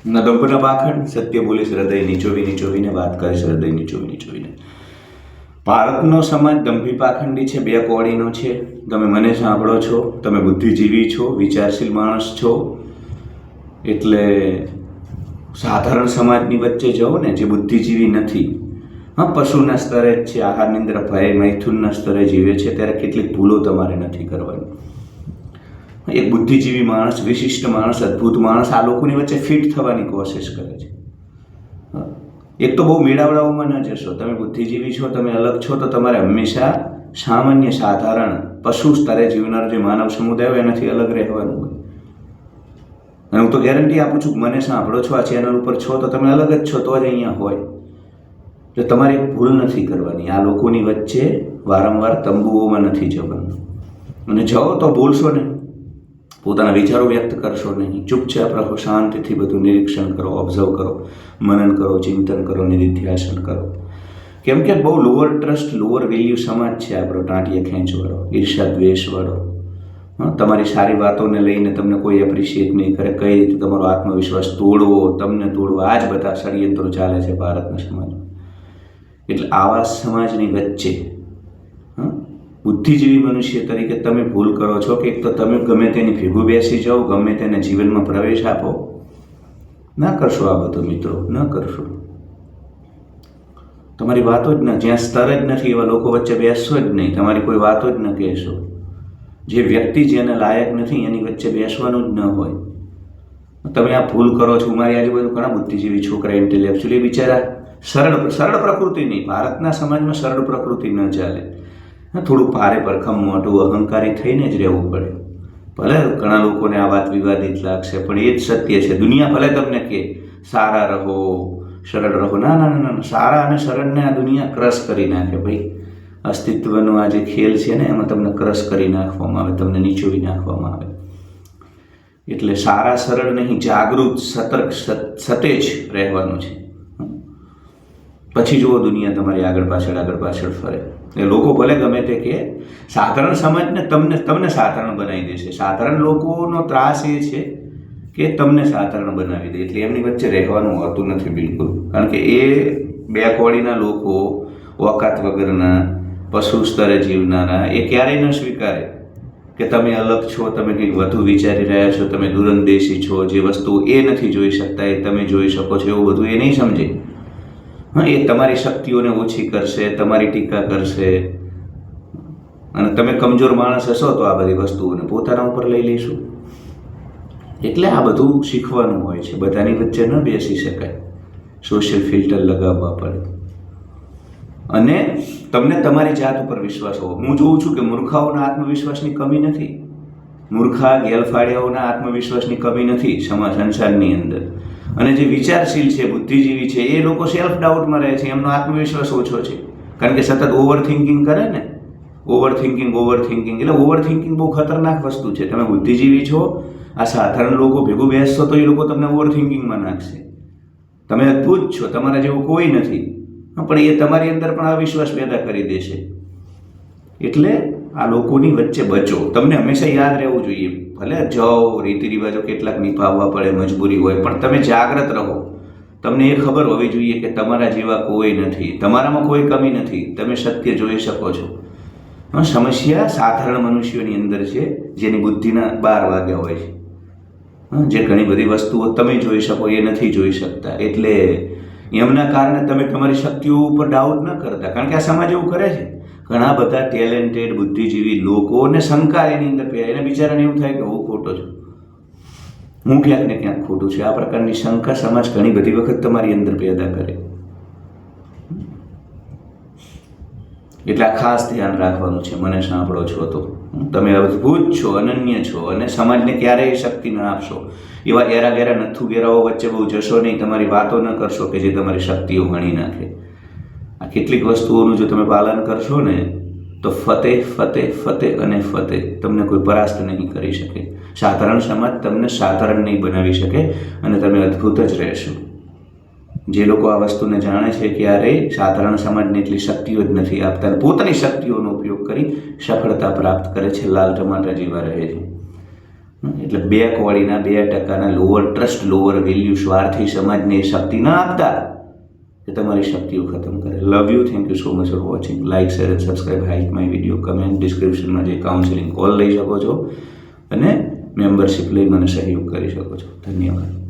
ન દંભના પાખંડ, સત્ય બોલીશ હૃદય નીચોવીને વાત કરીશ હૃદય નીચોવીને. ભારતનો સમાજ દંભી પાખંડી છે, બે કોડીનો છે. તમે મને સાંભળો છો, તમે બુદ્ધિજીવી છો, વિચારશીલ માણસ છો, એટલે સાધારણ સમાજની વચ્ચે જાઓ ને જે બુદ્ધિજીવી નથી, હા, પશુના સ્તરે જ છે, આહારની અંદર ભય મૈથુનના સ્તરે જીવે છે, ત્યારે કેટલીક ભૂલો તમારે નથી કરવાની. એક બુદ્ધિજીવી માણસ, વિશિષ્ટ માણસ, અદ્ભુત માણસ આ લોકોની વચ્ચે ફિટ થવાની કોશિશ કરે છે. એક તો બહુ મેળાવડાઓમાં ન જશો. તમે બુદ્ધિજીવી છો, તમે અલગ છો, તો તમારે હંમેશા સામાન્ય સાધારણ પશુ સ્તરે જીવનાર જે માનવ સમુદાય હોય એનાથી અલગ રહેવાનું હોય. અને હું તો ગેરંટી આપું છું, મને સાંભળો છો, આ ચેનલ ઉપર છો, તો તમે અલગ જ છો, તો જ અહીંયા હોય. તો તમારે એક ભૂલ નથી કરવાની. આ લોકોની વચ્ચે વારંવાર તંબુઓમાં નથી જવાનું. અને જાઓ તો બોલશો નહીં, પોતાના વિચારો વ્યક્ત કરશો નહીં, ચૂપચાપ રહો, શાંતિથી બધું નિરીક્ષણ કરો, ઓબ્ઝર્વ કરો, મનન કરો, ચિંતન કરો, નિધિધ્યાસન કરો. કેમ કે બહુ લોઅર ટ્રસ્ટ, લોઅર વેલ્યુ સમાજ છે આપણો, ટાંટિયા ખેંચવાળો, ઈર્ષા દ્વેષવાળો. તમારી સારી વાતોને લઈને તમને કોઈ એપ્રિશિએટ નહીં કરે, કઈ રીતે તમારો આત્મવિશ્વાસ તોડવો, તમને તોડવો, આ જ બધા ષડયંત્રો ચાલે છે ભારતના સમાજમાં. એટલે આવા સમાજની વચ્ચે બુદ્ધિજીવી મનુષ્ય તરીકે તમે ભૂલ કરો છો કે એક તો તમે ગમે તેની ભેગું બેસી જાઓ, ગમે તેને જીવનમાં પ્રવેશ આપો. ના કરશો આ બધું મિત્રો, ન કરશો. તમારી વાતો જ ન, જ્યાં સ્તર જ નથી એવા લોકો વચ્ચે બેસશો જ નહીં, તમારી કોઈ વાતો જ ન કહેશો. જે વ્યક્તિ જેને લાયક નથી એની વચ્ચે બેસવાનું જ ન હોય. તમે આ ભૂલ કરો છો. મારી આજુબાજુ ઘણા બુદ્ધિજીવી છોકરા, ઇન્ટેલેક્ચ્યુઅલ, એ બિચારા સરળ પ્રકૃતિ નહીં. ભારતના સમાજમાં સરળ પ્રકૃતિ ન ચાલે. થોડું ભારે ભરખમ મોટું અહંકારી થઈને જ રહેવું પડે. ભલે ઘણા લોકોને આ વાત વિવાદિત લાગશે, પણ એ જ સત્ય છે. દુનિયા ભલે તમને કહે સારા રહો, સરળ રહો, ના ના ના, સારા અને સરળને આ દુનિયા ક્રશ કરી નાખે ભાઈ. અસ્તિત્વનો આ જે ખેલ છે ને એમાં તમને ક્રશ કરી નાખવામાં આવે, તમને નીચોવી નાખવામાં આવે. એટલે સારા સરળ નહીં, જાગૃત, સતર્ક, સતેજ રહેવાનું છે. પછી જુઓ દુનિયા તમારી આગળ પાછળ ફરે. એ લોકો ભલે ગમે તે કે સાધારણ સમાજને તમને સાધારણ બનાવી દેશે. સાધારણ લોકોનો ત્રાસ એ છે કે તમને સાધારણ બનાવી દે, એટલે એમની વચ્ચે રહેવાનું હોતું નથી બિલકુલ. કારણ કે એ બે કોડીના લોકો, ઓકાત વગરના, પશુ સ્તરે જીવનારા, એ ક્યારેય ન સ્વીકારે કે તમે અલગ છો, તમે કંઈક વધુ વિચારી રહ્યા છો, તમે દૂરંદેશી છો, જે વસ્તુ એ નથી જોઈ શકતા એ તમે જોઈ શકો છો, એવું બધું એ નહીં સમજે. એ તમારી શક્તિઓને ઓછી કરશે, તમારી ટીકા કરશે, અને તમે કમજોર માણસ હશો તો આ બધી વસ્તુઓને પોતાના ઉપર લઈ લઈશું. એટલે આ બધું શીખવાનું હોય છે. બધાની વચ્ચે ન બેસી શકાય, સોશિયલ ફિલ્ટર લગાવવા પડે. અને તમને તમારી જાત ઉપર વિશ્વાસ હોવો. હું જોઉં છું કે મૂર્ખાઓના આત્મવિશ્વાસની કમી નથી, મૂર્ખા ગેલફાડિયાઓના આત્મવિશ્વાસની કમી નથી સંસારની અંદર. અને જે વિચારશીલ છે, બુદ્ધિજીવી છે, એ લોકો સેલ્ફ ડાઉટમાં રહે છે, એમનો આત્મવિશ્વાસ ઓછો છે. કારણ કે સતત ઓવર થિંકિંગ કરે ને, ઓવર થિંકિંગ. એટલે ઓવર થિંકિંગ બહુ ખતરનાક વસ્તુ છે. તમે બુદ્ધિજીવી છો, આ સાધારણ લોકો ભેગું બેસશો તો એ લોકો તમને ઓવર થિંકિંગમાં નાખશે. તમે અદ્ભુત છો, તમારા જેવું કોઈ નથી, પણ એ તમારી અંદર પણ અવિશ્વાસ પેદા કરી દેશે. એટલે આ લોકોની વચ્ચે બચો. તમને હંમેશા યાદ રહેવું જોઈએ, ભલે જાઓ, રીતિ રિવાજો કેટલાક નિભાવવા પડે, મજબૂરી હોય, પણ તમે જાગ્રત રહો. તમને એ ખબર હોવી જોઈએ કે તમારા જેવા કોઈ નથી, તમારામાં કોઈ કમી નથી, તમે સત્ય જોઈ શકો છો. સમસ્યા સાધારણ મનુષ્યોની અંદર છે, જેની બુદ્ધિના 12 વાગ્યા હોય છે. જે ઘણી બધી વસ્તુઓ તમે જોઈ શકો એ નથી જોઈ શકતા. એટલે એમના કારણે તમે તમારી શક્તિઓ ઉપર ડાઉટ ન કરતા. કારણ કે આ સમાજ એવું કરે છે, ઘણા બધા ટેલેન્ટેડ બુદ્ધિજીવી લોકોને શંકા એની અંદર પહેરે, એને બિચારાને એવું થાય કે હું ખોટો છું, હું ક્યાંક ને ક્યાંક ખોટું છે. આ પ્રકારની શંકા સમાજ ઘણી બધી વખત તમારી અંદર પેદા કરે. એટલે આ ખાસ ધ્યાન રાખવાનું છે. મને સાંભળો છો તો તમે અદ્ભુત છો, અનન્ય છો, અને સમાજને ક્યારેય શક્તિ ન આપશો. એવા એરા ગેરા નથુ ગેરાઓ વચ્ચે બહુ જશો નહીં, તમારી વાતો ન કરશો કે જે તમારી શક્તિઓ ગણી નાખે. આ કેટલીક વસ્તુઓનું જો તમે પાલન કરશો ને તો ફતેહ ફતેહ ફતેહ અને ફતેહ, તમને કોઈ પરાસ્ત નહીં કરી શકે. સાધારણ સમાજ તમને સાધારણ નહીં બનાવી શકે, અને તમે અદ્ભુત જ રહેશો. જે લોકો આ વસ્તુને જાણે છે ક્યારેય સાધારણ સમાજને એટલી શક્તિઓ જ નથી આપતા, પોતાની શક્તિઓનો ઉપયોગ કરી સફળતા પ્રાપ્ત કરે છે, લાલ ટમાટા જેવા રહે છે. એટલે 2 કોડીના 2% લોઅર ટ્રસ્ટ, લોઅર વેલ્યુ, સ્વાર્થી સમાજને એ શક્તિ ના આપતા કે તમારી શક્તિઓ ખતમ કરે. Love you. Thank you so much for watching. Like, share and subscribe. Height my video, comment, ડિસ્ક્રિપ્શનમાં જે કાઉન્સિલિંગ કોલ લઈ શકો છો અને મેમ્બરશિપ લઈ મને સહયોગ કરી શકો છો. ધન્યવાદ.